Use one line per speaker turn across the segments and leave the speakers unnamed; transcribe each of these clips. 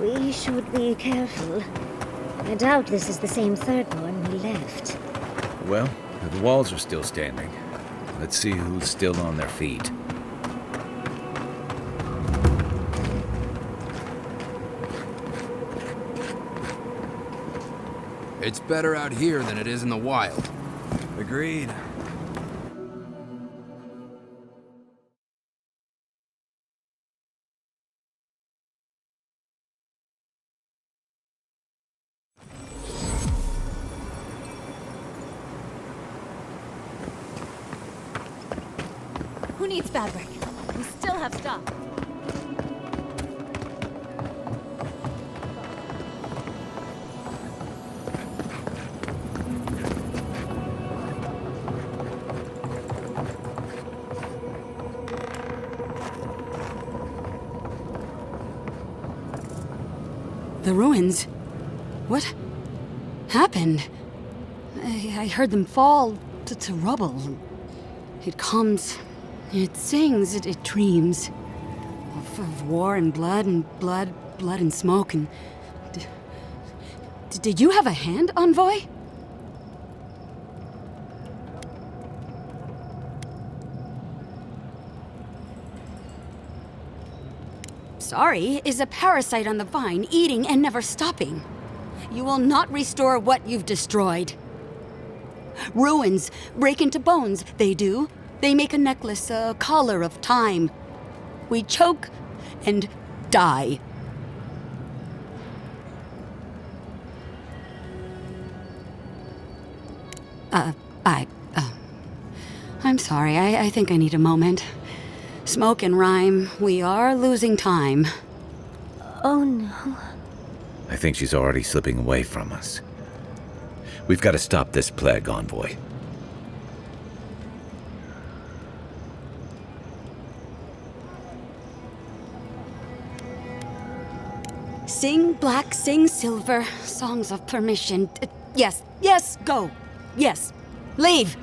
We should be careful. I doubt this is the same Thirdborn we left.
Well, the walls are still standing. Let's see who's still on their feet.
It's better out here than it is in the wild.
Agreed.
Who needs fabric? We still have stock.
The ruins? What happened? I heard them fall to rubble. It comes, it sings, it dreams of war and blood and smoke. And did you have a hand, Envoy? Sorry is a parasite on the vine, eating and never stopping. You will not restore what you've destroyed. Ruins break into bones, they do. They make a necklace, a collar of time. We choke and die. I'm sorry, I think I need a moment. Smoke and rhyme, we are losing time.
Oh no.
I think she's already slipping away from us. We've got to stop this plague, Envoy.
Sing black, sing silver, songs of permission. Yes, go. Yes, leave.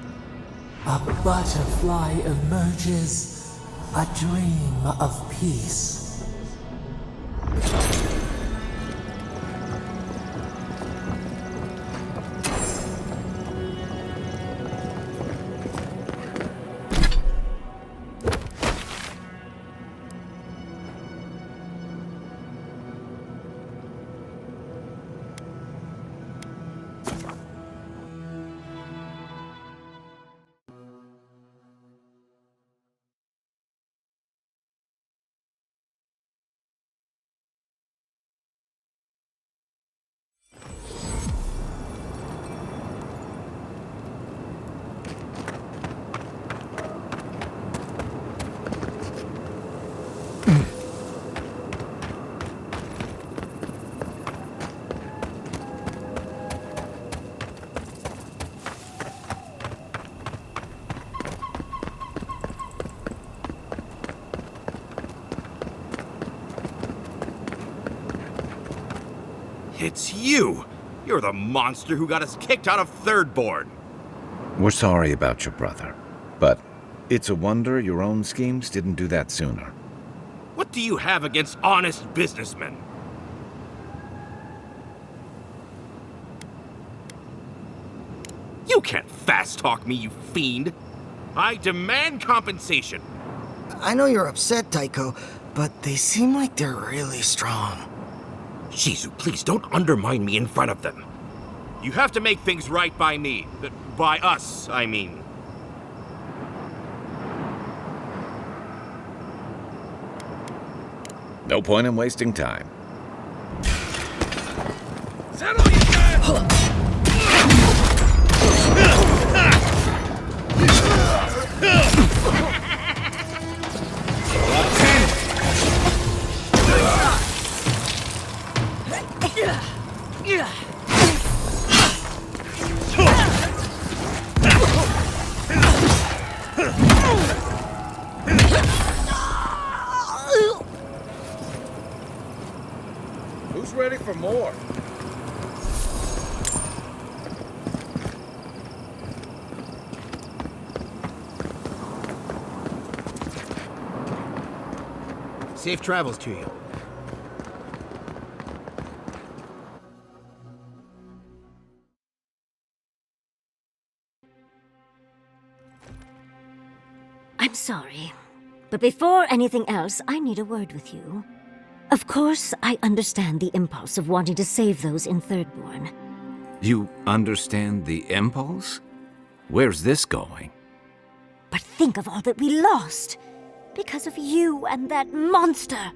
A butterfly emerges, a dream of peace.
It's you! You're the monster who got us kicked out of Thirdborn!
We're sorry about your brother, but it's a wonder your own schemes didn't do that sooner.
What do you have against honest businessmen? You can't fast-talk me, you fiend! I demand compensation!
I know you're upset, Tycho, but they seem like they're really strong.
Shizu, please don't undermine me in front of them. You have to make things right by me. By us, I mean.
No point in wasting time.
Settle yourself!
Who's ready for more?
Safe travels to you.
sorry. But before anything else, I need a word with you. Of course, I understand the impulse of wanting to save those in Thirdborn.
You understand the impulse? Where's this going?
But think of all that we lost because of you and that monster.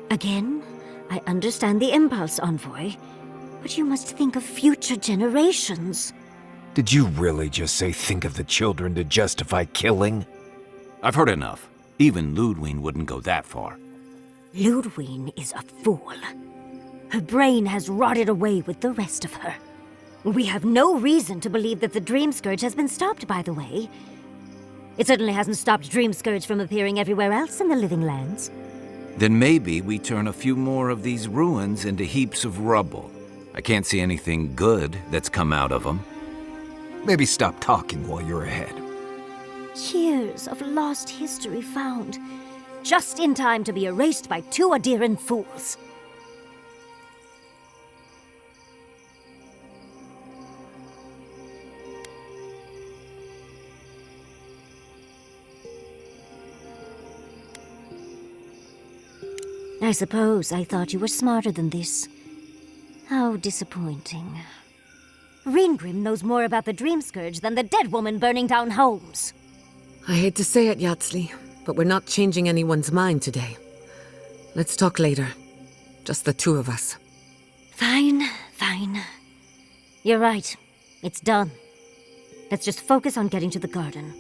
Again, I understand the impulse, Envoy, but you must think of future generations.
Did you really just say think of the children to justify killing?
I've heard enough. Even Ludwig wouldn't go that far.
Ludwig is a fool. Her brain has rotted away with the rest of her. We have no reason to believe that the Dream Scourge has been stopped, by the way. It certainly hasn't stopped Dream Scourge from appearing everywhere else in the Living Lands.
Then maybe we turn a few more of these ruins into heaps of rubble. I can't see anything good that's come out of them.
Maybe stop talking while you're ahead.
Years of lost history found, just in time to be erased by two Adiran fools. I suppose I thought you were smarter than this. How disappointing. Reengrim knows more about the Dream Scourge than the dead woman burning down homes.
I hate to say it, Yatsley, but we're not changing anyone's mind today. Let's talk later. Just the two of us.
Fine, fine. You're right. It's done. Let's just focus on getting to the garden.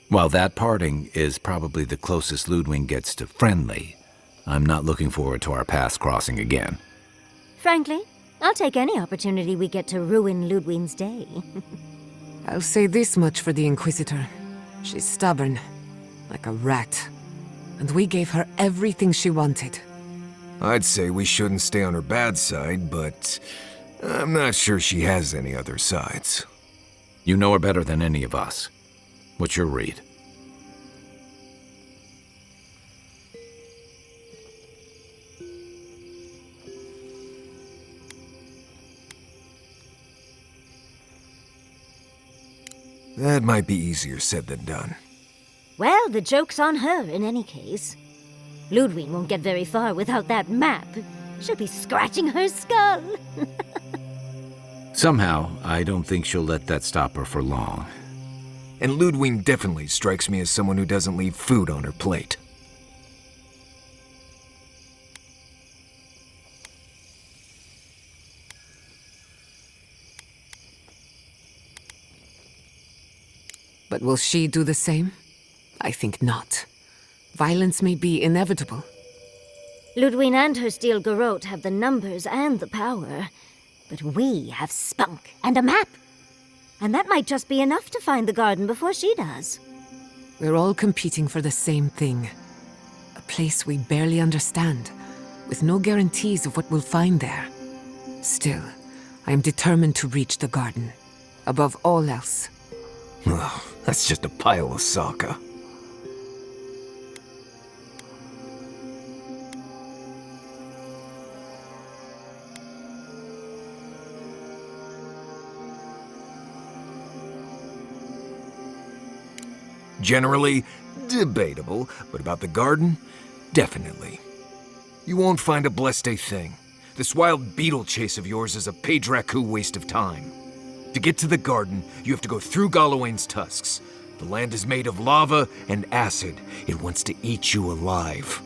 While that parting is probably the closest Ludwig gets to friendly, I'm not looking forward to our paths crossing again.
Frankly, I'll take any opportunity we get to ruin Ludwig's day.
I'll say this much for the Inquisitor. She's stubborn, like a rat. And we gave her everything she wanted.
I'd say we shouldn't stay on her bad side, but I'm not sure she has any other sides.
You know her better than any of us. What's your read?
That might be easier said than done.
Well, the joke's on her in any case. Ludwig won't get very far without that map. She'll be scratching her skull.
Somehow, I don't think she'll let that stop her for long.
And Ludwig definitely strikes me as someone who doesn't leave food on her plate.
But will she do the same? I think not. Violence may be inevitable.
Ludwig and her steel garrote have the numbers and the power. But we have spunk and a map. And that might just be enough to find the garden before she does.
We're all competing for the same thing. A place we barely understand, with no guarantees of what we'll find there. Still, I am determined to reach the garden, above all else.
Ugh, that's just a pile of Sokka. Generally, debatable, but about the garden, definitely. You won't find a blessed a thing. This wild beetle chase of yours is a Padraku waste of time. To get to the garden, you have to go through Galawain's tusks. The land is made of lava and acid. It wants to eat you alive.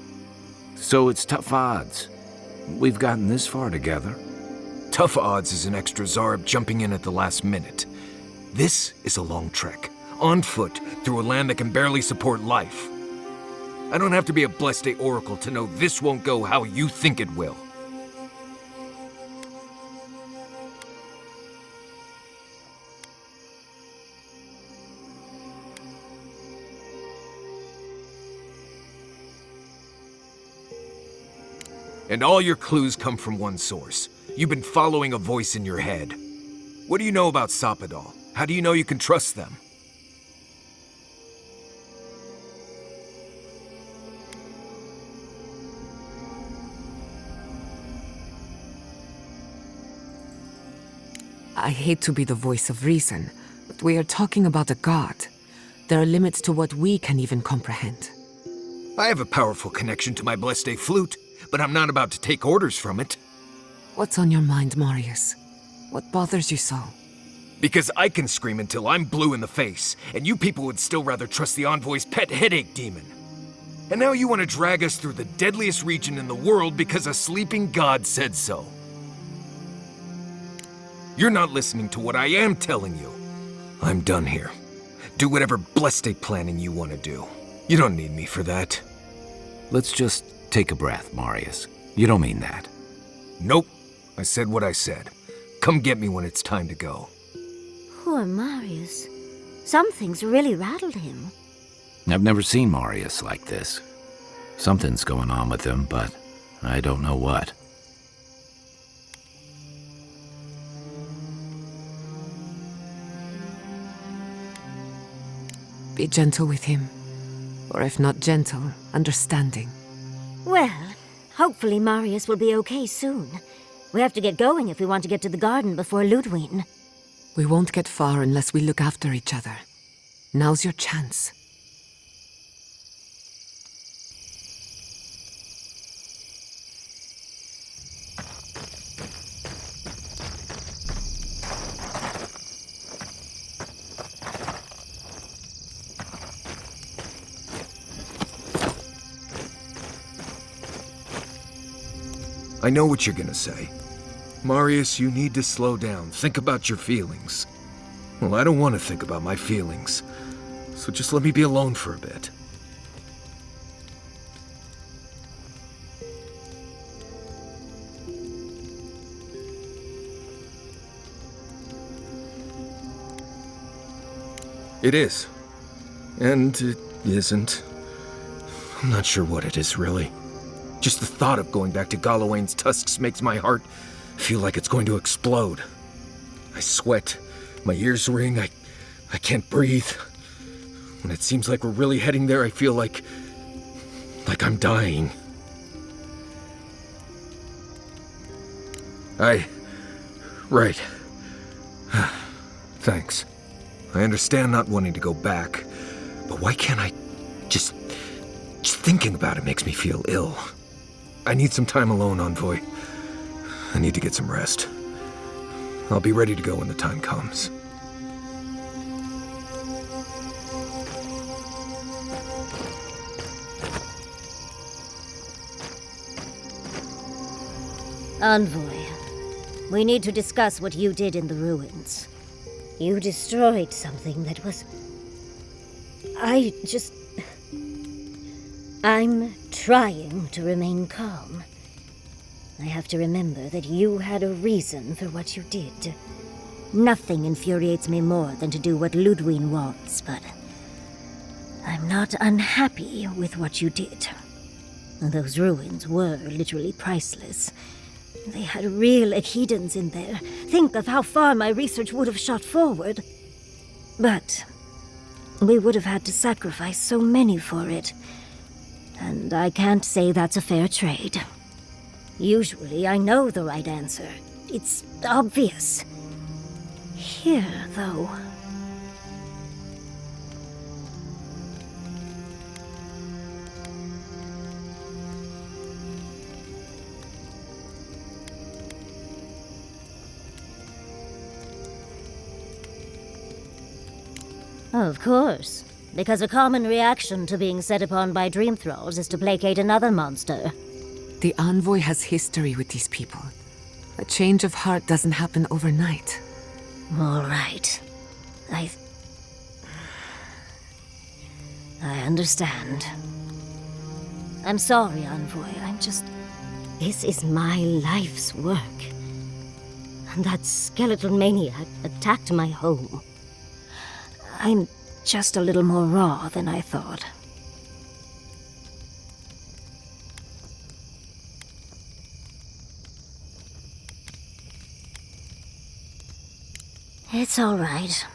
So it's tough odds. We've gotten this far together.
Tough odds is an extra Zarb jumping in at the last minute. This is a long trek, on foot, through a land that can barely support life. I don't have to be a Blessed Day Oracle to know this won't go how you think it will. And all your clues come from one source. You've been following a voice in your head. What do you know about Soppadal? How do you know you can trust them?
I hate to be the voice of reason, but we are talking about a god. There are limits to what we can even comprehend.
I have a powerful connection to my Bleste flute, but I'm not about to take orders from it.
What's on your mind, Marius? What bothers you so?
Because I can scream until I'm blue in the face, and you people would still rather trust the Envoy's pet headache demon. And now you want to drag us through the deadliest region in the world because a sleeping god said so. You're not listening to what I am telling you. I'm done here. Do whatever Bleste planning you want to do. You don't need me for that.
Let's just take a breath, Marius. You don't mean that.
Nope. I said what I said. Come get me when it's time to go.
Poor Marius. Something's really rattled him.
I've never seen Marius like this. Something's going on with him, but I don't know what.
Be gentle with him. Or if not gentle, understanding.
Well, hopefully Marius will be okay soon. We have to get going if we want to get to the garden before Ludwig.
We won't get far unless we look after each other. Now's your chance.
I know what you're gonna say. Marius, you need to slow down. Think about your feelings. Well, I don't want to think about my feelings. So just let me be alone for a bit. It is. And it isn't. I'm not sure what it is, really. Just the thought of going back to Galawain's tusks makes my heart feel like it's going to explode. I sweat, my ears ring, I can't breathe. When it seems like we're really heading there, I feel like I'm dying. Right. Thanks. I understand not wanting to go back, but why can't I just thinking about it makes me feel ill. I need some time alone, Envoy. I need to get some rest. I'll be ready to go when the time comes.
Envoy, we need to discuss what you did in the ruins. You destroyed something that was... I'm trying to remain calm. I have to remember that you had a reason for what you did. Nothing infuriates me more than to do what Ludwig wants, but I'm not unhappy with what you did. Those ruins were literally priceless. They had real Echidans in there. Think of how far my research would have shot forward. But we would have had to sacrifice so many for it. And I can't say that's a fair trade. Usually I know the right answer. It's obvious. Here, though... Of course. Because a common reaction to being set upon by dream thralls is to placate another monster.
The Envoy has history with these people. A change of heart doesn't happen overnight.
All right. I understand. I'm sorry, Envoy. This is my life's work. And that skeletal maniac attacked my home. I'm just a little more raw than I thought. It's all right.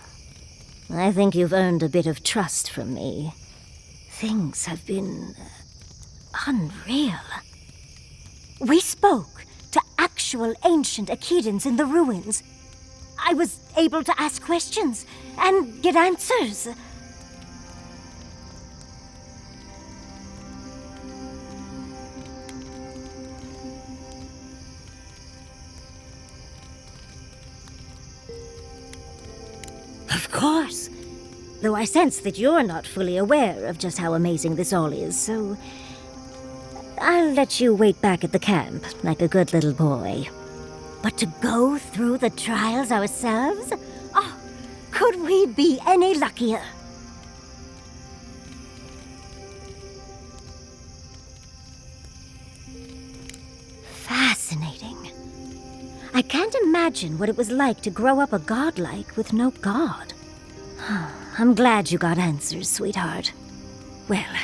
I think you've earned a bit of trust from me. Things have been... unreal. We spoke to actual ancient Echidans in the ruins. I was able to ask questions and get answers. Of course. Though I sense that you're not fully aware of just how amazing this all is, so I'll let you wait back at the camp like a good little boy. But to go through the trials ourselves? Oh, could we be any luckier? Fascinating. I can't imagine what it was like to grow up a godlike with no god. I'm glad you got answers, sweetheart. Well,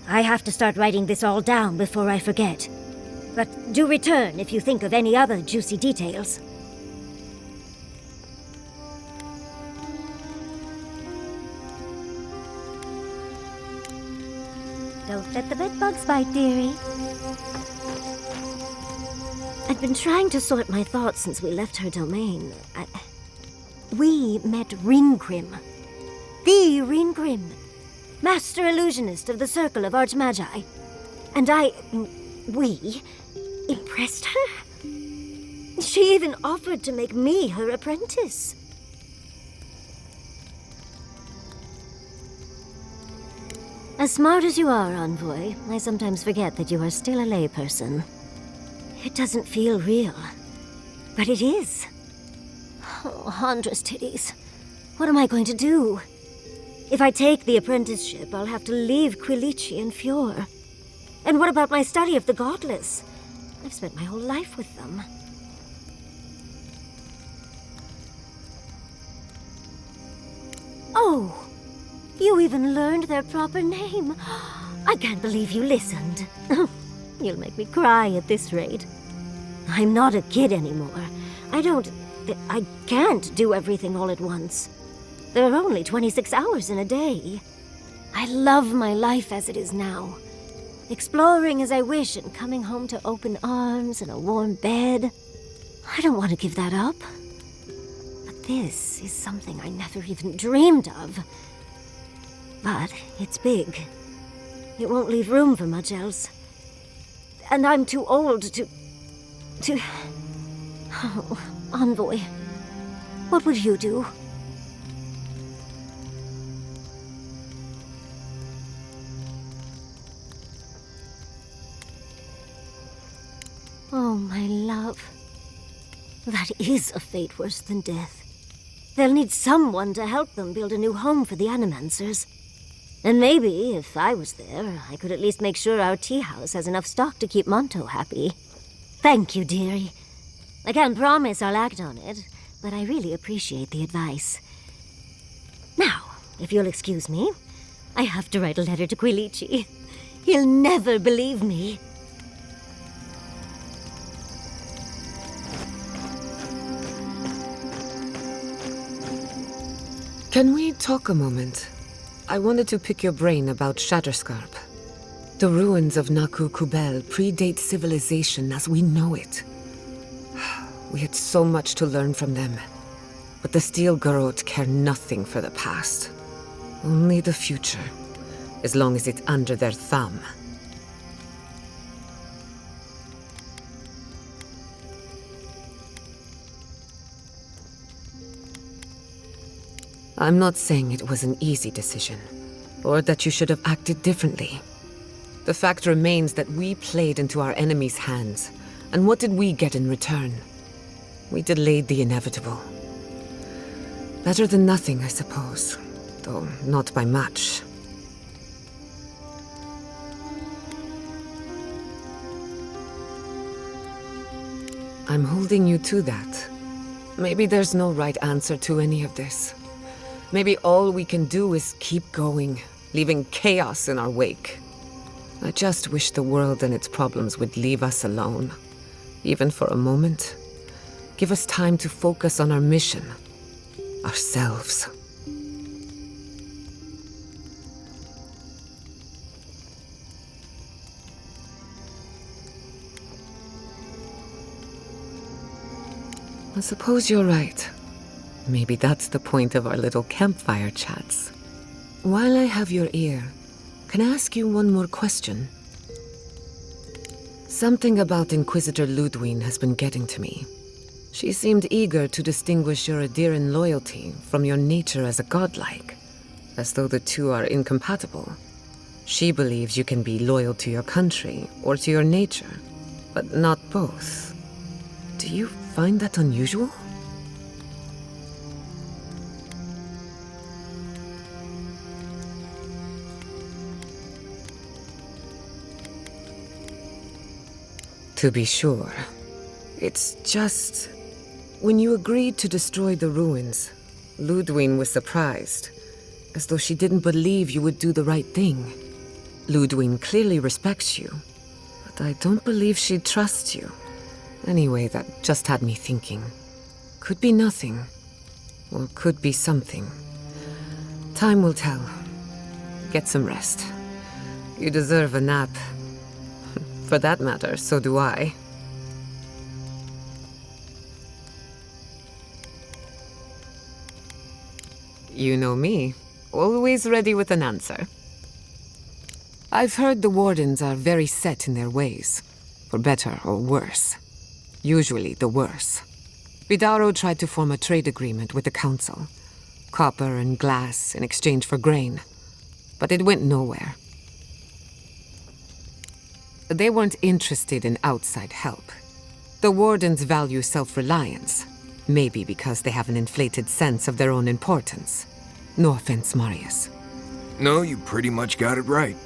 I have to start writing this all down before I forget. But do return if you think of any other juicy details. Don't let the bedbugs bite, dearie. I've been trying to sort my thoughts since we left her domain. We met Ringrim. The Ringrim. Master illusionist of the Circle of Archmagi. And we impressed her? She even offered to make me her apprentice. As smart as you are, Envoy, I sometimes forget that you are still a layperson. It doesn't feel real, but it is. Oh, Handra's titties. What am I going to do? If I take the apprenticeship, I'll have to leave Quilici and Fjord. And what about my study of the Godless? I've spent my whole life with them. Oh, you even learned their proper name. I can't believe you listened. You'll make me cry at this rate. I'm not a kid anymore. I can't do everything all at once. There are only 26 hours in a day. I love my life as it is now. Exploring as I wish and coming home to open arms and a warm bed. I don't want to give that up. But this is something I never even dreamed of. But it's big. It won't leave room for much else. And I'm too old to... Oh, Envoy. What would you do? Oh, my love. That is a fate worse than death. They'll need someone to help them build a new home for the Animancers. And maybe, if I was there, I could at least make sure our tea house has enough stock to keep Monto happy. Thank you, dearie. I can't promise I'll act on it, but I really appreciate the advice. Now, if you'll excuse me, I have to write a letter to Quilici. He'll never believe me.
Can we talk a moment? I wanted to pick your brain about Shatterscarp. The ruins of Naku Kubel predate civilization as we know it. We had so much to learn from them. But the Steel Garrote care nothing for the past. Only the future, as long as it's under their thumb. I'm not saying it was an easy decision, or that you should have acted differently. The fact remains that we played into our enemy's hands, and what did we get in return? We delayed the inevitable. Better than nothing, I suppose, though not by much. I'm holding you to that. Maybe there's no right answer to any of this. Maybe all we can do is keep going, leaving chaos in our wake. I just wish the world and its problems would leave us alone. Even for a moment. Give us time to focus on our mission. Ourselves. I suppose you're right. Maybe that's the point of our little campfire chats. While I have your ear, can I ask you one more question? Something about Inquisitor Ludwig has been getting to me. She seemed eager to distinguish your Adiran loyalty from your nature as a godlike, as though the two are incompatible. She believes you can be loyal to your country or to your nature, but not both. Do you find that unusual? To be sure. It's just... When you agreed to destroy the ruins, Ludwig was surprised, as though she didn't believe you would do the right thing. Ludwig clearly respects you, but I don't believe she trusts you. Anyway, that just had me thinking. Could be nothing, or could be something. Time will tell. Get some rest. You deserve a nap. For that matter, so do I. You know me, always ready with an answer. I've heard the Wardens are very set in their ways, for better or worse. Usually the worse. Vidaro tried to form a trade agreement with the Council. Copper and glass in exchange for grain. But it went nowhere. They weren't interested in outside help. The Wardens value self-reliance, maybe because they have an inflated sense of their own importance. No offense, Marius.
No, you pretty much got it right.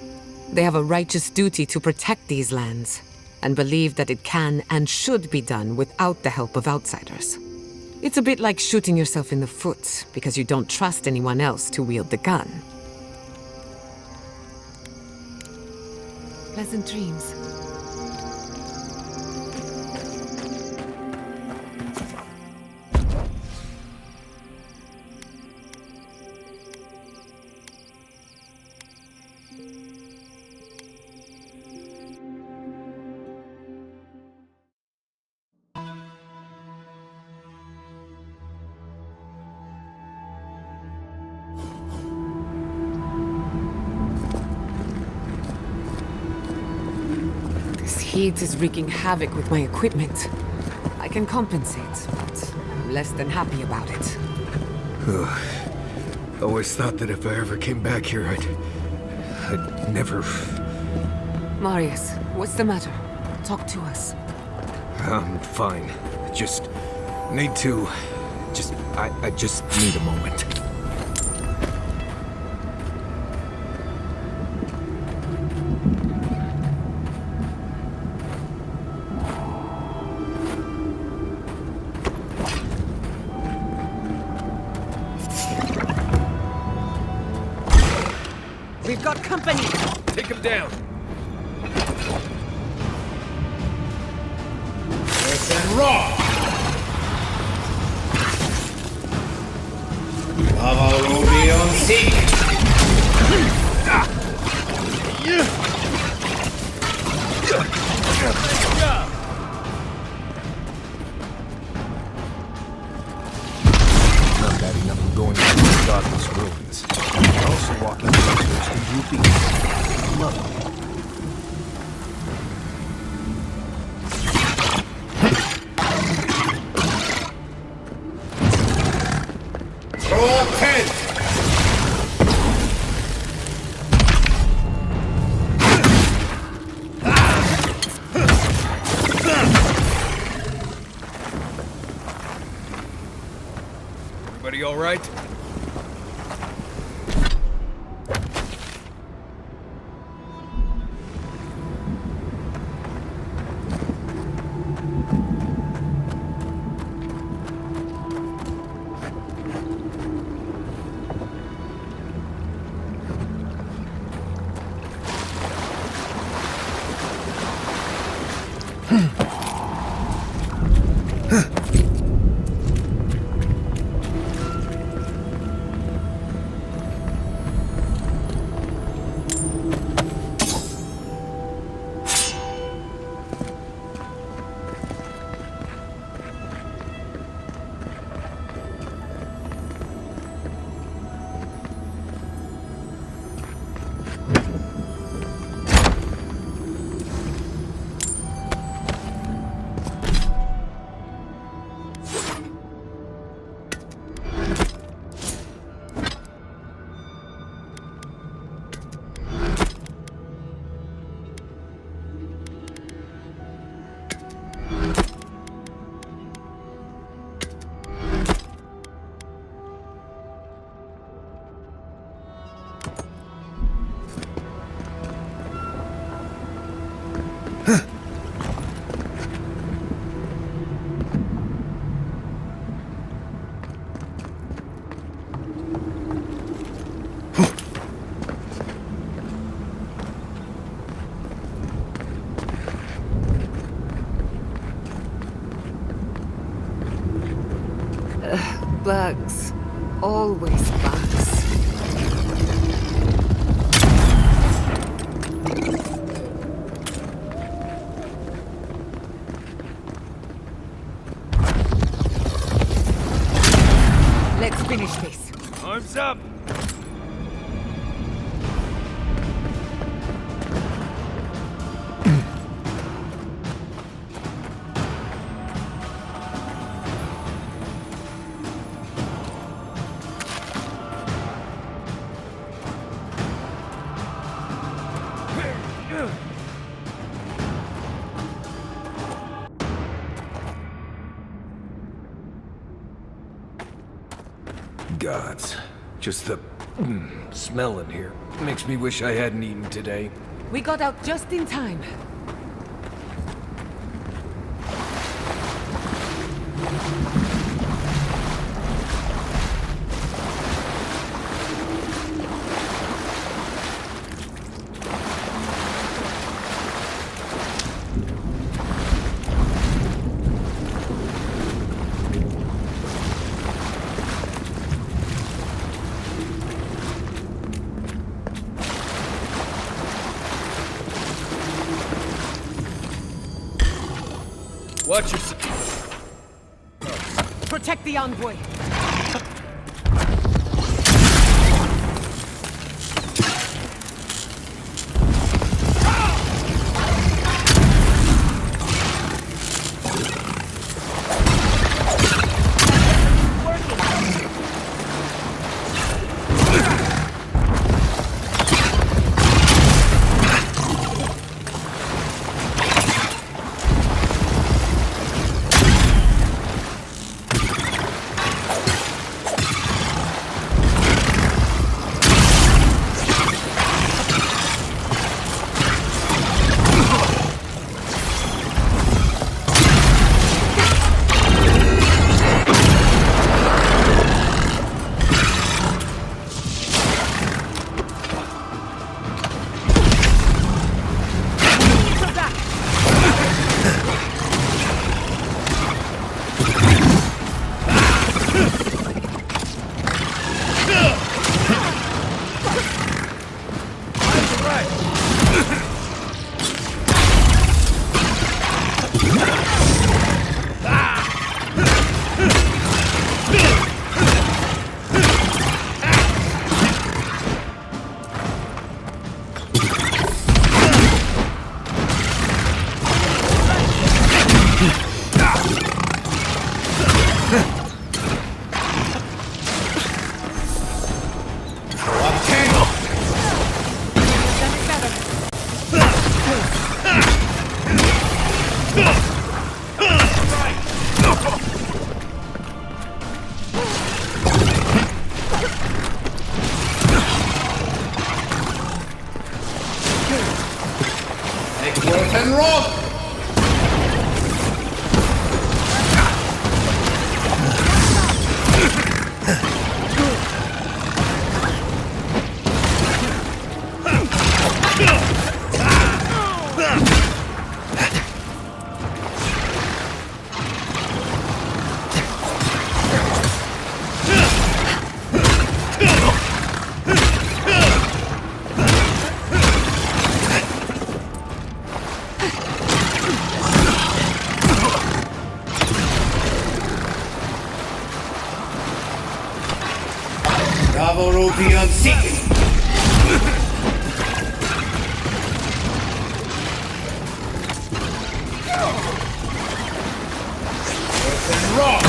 They have a righteous duty to protect these lands, and believe that it can and should be done without the help of outsiders. It's a bit like shooting yourself in the foot because you don't trust anyone else to wield the gun. Pleasant dreams. Heat is wreaking havoc with my equipment. I can compensate, but I'm less than happy about it.
Always thought that if I ever came back here, I'd never...
Marius, what's the matter? Talk to us.
I'm fine. Just need to... I just need a moment.
We've got company!
Take him down!
Listen raw! Lava will be on seek!
Not bad enough I'm going into the godless ruins. I'm also walking upstairs to grouping. Love it.
Everybody all right?
Bugs. Always bugs. Let's finish this.
Arms up! Gods. Just the smell in here makes me wish I hadn't eaten today.
We got out just in time.
Watch yourself.
Protect the envoy.
And rock! Avowed seeking. And rock!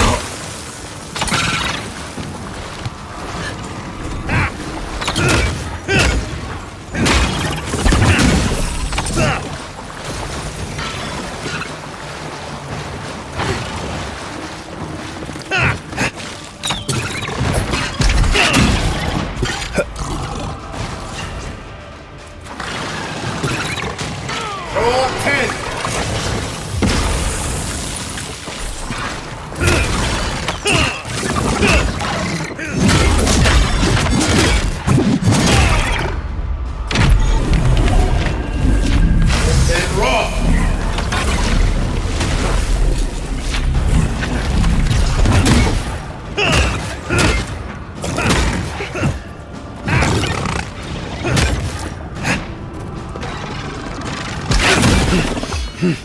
Of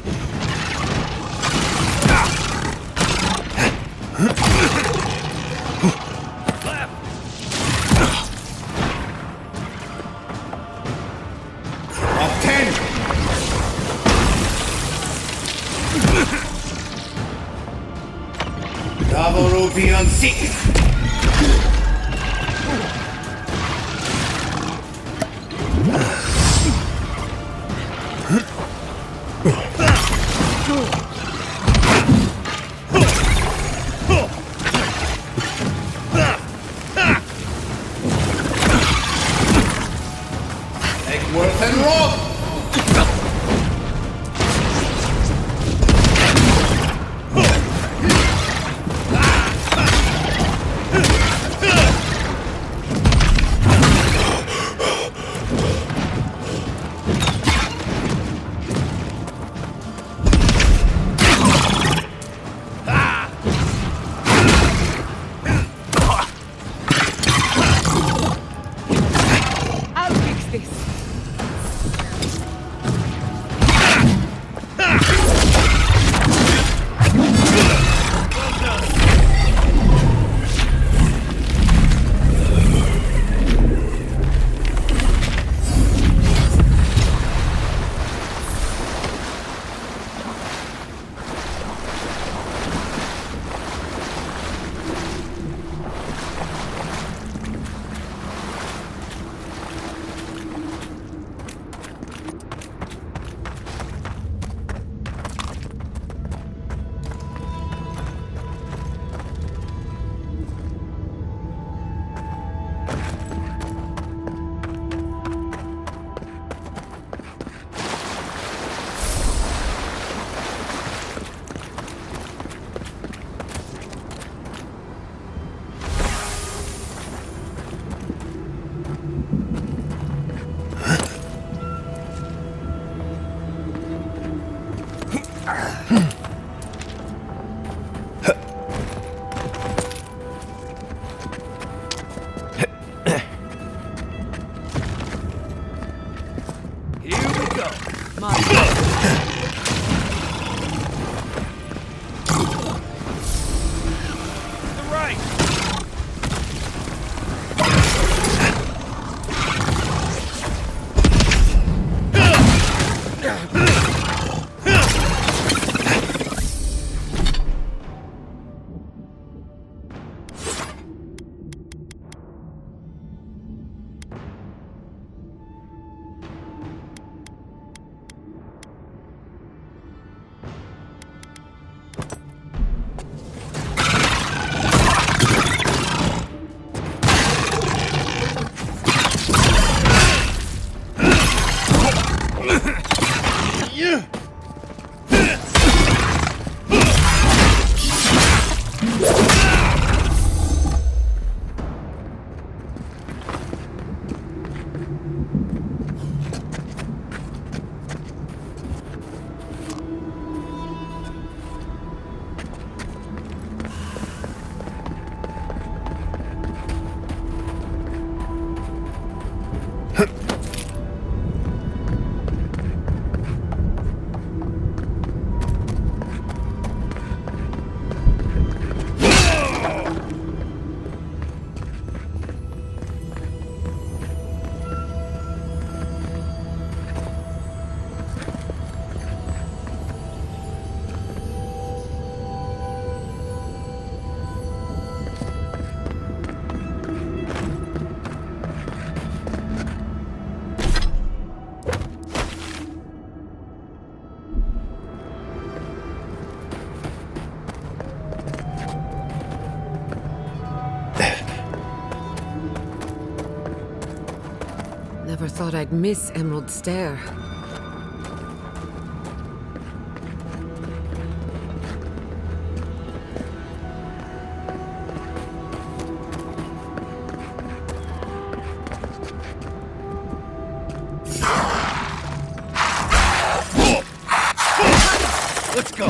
10. Double rupee on 6. Worth and roll!
I'll fix this. Never thought I'd miss Emerald Stair.
Let's go!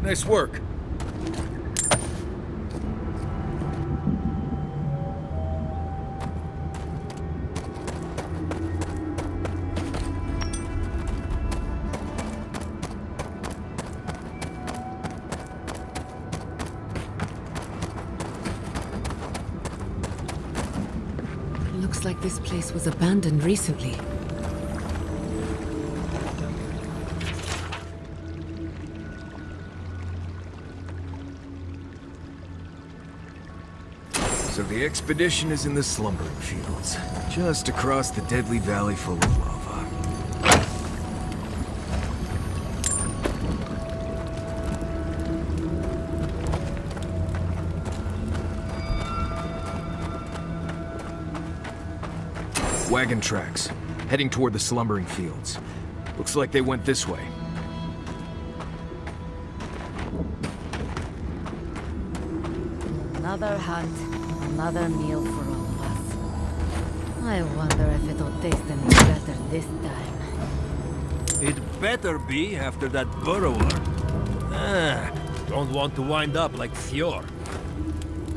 Nice work.
Looks like this place was abandoned recently.
So the expedition is in the slumbering fields, just across the deadly valley full of lava. Wagon tracks, heading toward the slumbering fields. Looks like they went this way.
Another hunt, another meal for all of us. I wonder if it'll taste any better this time.
It better be after that burrower. Don't want to wind up like Fjord.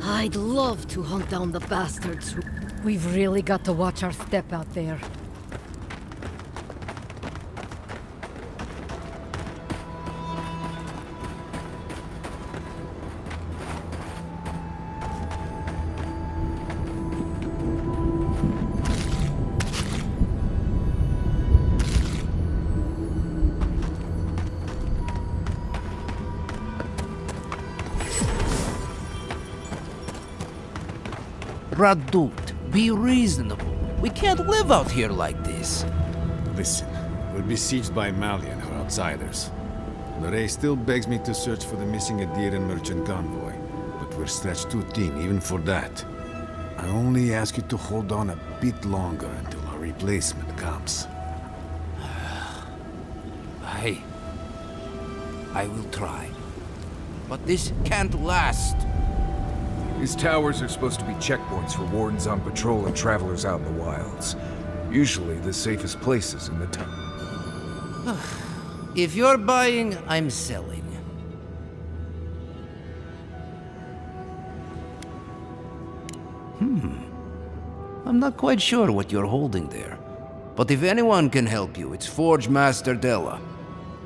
I'd love to hunt down the bastards. We've really got to watch our step out there.
Radut, be reasonable. We can't live out here like this.
Listen, we're besieged by Malian or outsiders. Lorraine still begs me to search for the missing Adiran merchant convoy, but we're stretched too thin even for that. I only ask you to hold on a bit longer until our replacement comes.
I will try. But this can't last.
These towers are supposed to be checkpoints for wardens on patrol and travelers out in the wilds. Usually the safest places in the town.
If you're buying, I'm selling. I'm not quite sure what you're holding there. But if anyone can help you, it's Forge Master Della.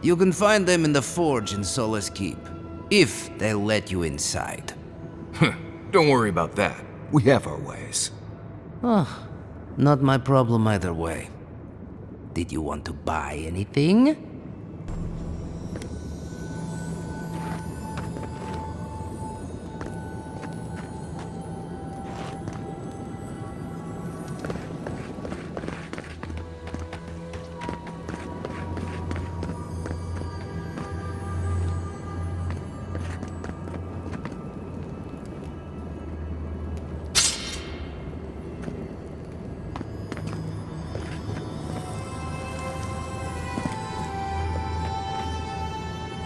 You can find them in the forge in Solace Keep, if they'll let you inside.
Don't worry about that. We have our ways.
Not my problem either way. Did you want to buy anything?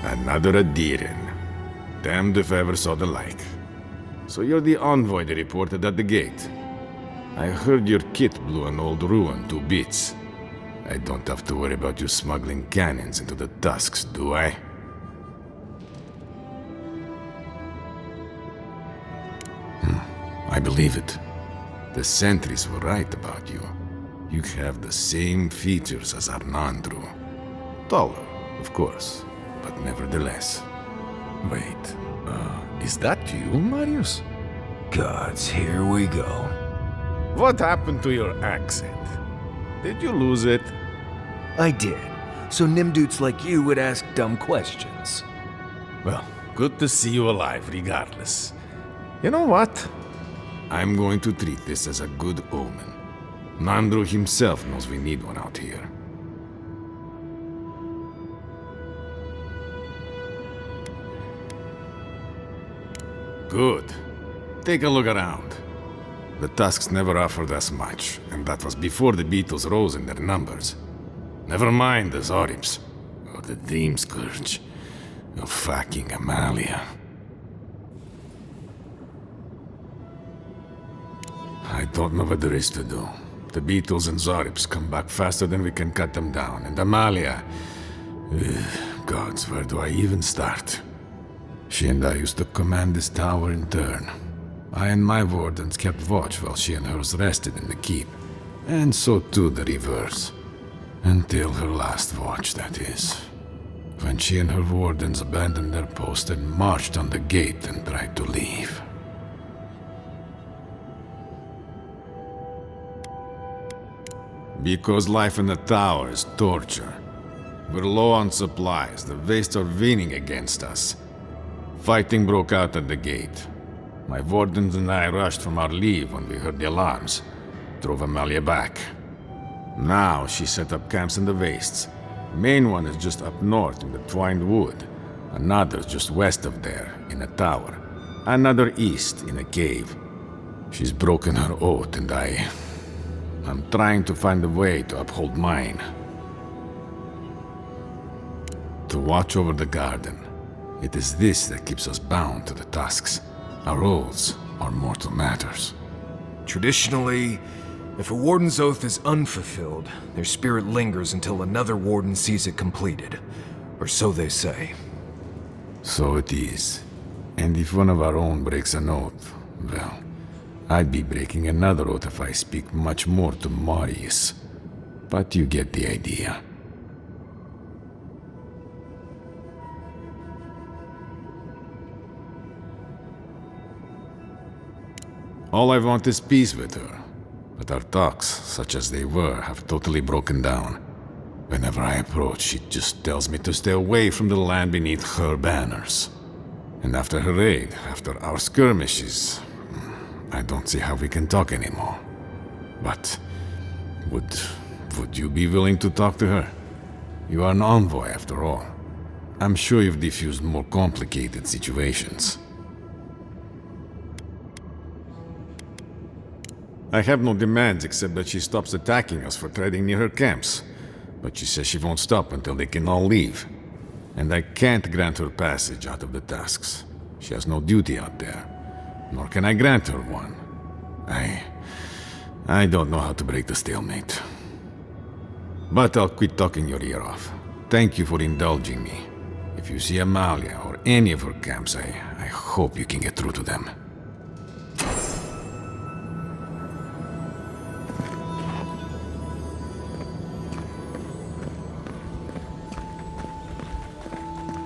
Another Adiran. Damned if I ever saw the like. So you're the envoy they reported at the gate. I heard your kit blew an old ruin to bits. I don't have to worry about you smuggling cannons into the tusks, do I? I believe it. The sentries were right about you. You have the same features as Arnandru. Taller, of course, but nevertheless. Wait, is that you, Marius?
Gods, here we go.
What happened to your accent? Did you lose it?
I did. So Nimdudes like you would ask dumb questions.
Well, good to see you alive regardless. You know what? I'm going to treat this as a good omen. Nandru himself knows we need one out here. Good. Take a look around. The Tusks never offered us much, and that was before the Beetles rose in their numbers. Never mind the Zorips, or the Dream Scourge, or fucking Amalia. I don't know what there is to do. The Beetles and Zorips come back faster than we can cut them down, and Amalia... gods, where do I even start? She and I used to command this tower in turn. I and my wardens kept watch while she and hers rested in the keep. And so too the reverse. Until her last watch, that is. When she and her wardens abandoned their post and marched on the gate and tried to leave. Because life in the tower is torture. We're low on supplies, the Wastes are winning against us. Fighting broke out at the gate. My wardens and I rushed from our leave when we heard the alarms. Drove Amalia back. Now she set up camps in the Wastes. Main one is just up north in the Twined Wood. Another just west of there, in a tower. Another east, in a cave. She's broken her oath and I'm trying to find a way to uphold mine. To watch over the garden. It is this that keeps us bound to the tusks. Our oaths are mortal matters.
Traditionally, if a warden's oath is unfulfilled, their spirit lingers until another warden sees it completed. Or so they say.
So it is. And if one of our own breaks an oath, well, I'd be breaking another oath if I speak much more to Marius. But you get the idea. All I want is peace with her. But our talks, such as they were, have totally broken down. Whenever I approach, she just tells me to stay away from the land beneath her banners. And after her raid, after our skirmishes, I don't see how we can talk anymore. But would you be willing to talk to her? You are an envoy, after all. I'm sure you've defused more complicated situations. I have no demands except that she stops attacking us for treading near her camps. But she says she won't stop until they can all leave. And I can't grant her passage out of the tusks. She has no duty out there. Nor can I grant her one. I don't know how to break the stalemate. But I'll quit talking your ear off. Thank you for indulging me. If you see Amalia or any of her camps, I hope you can get through to them.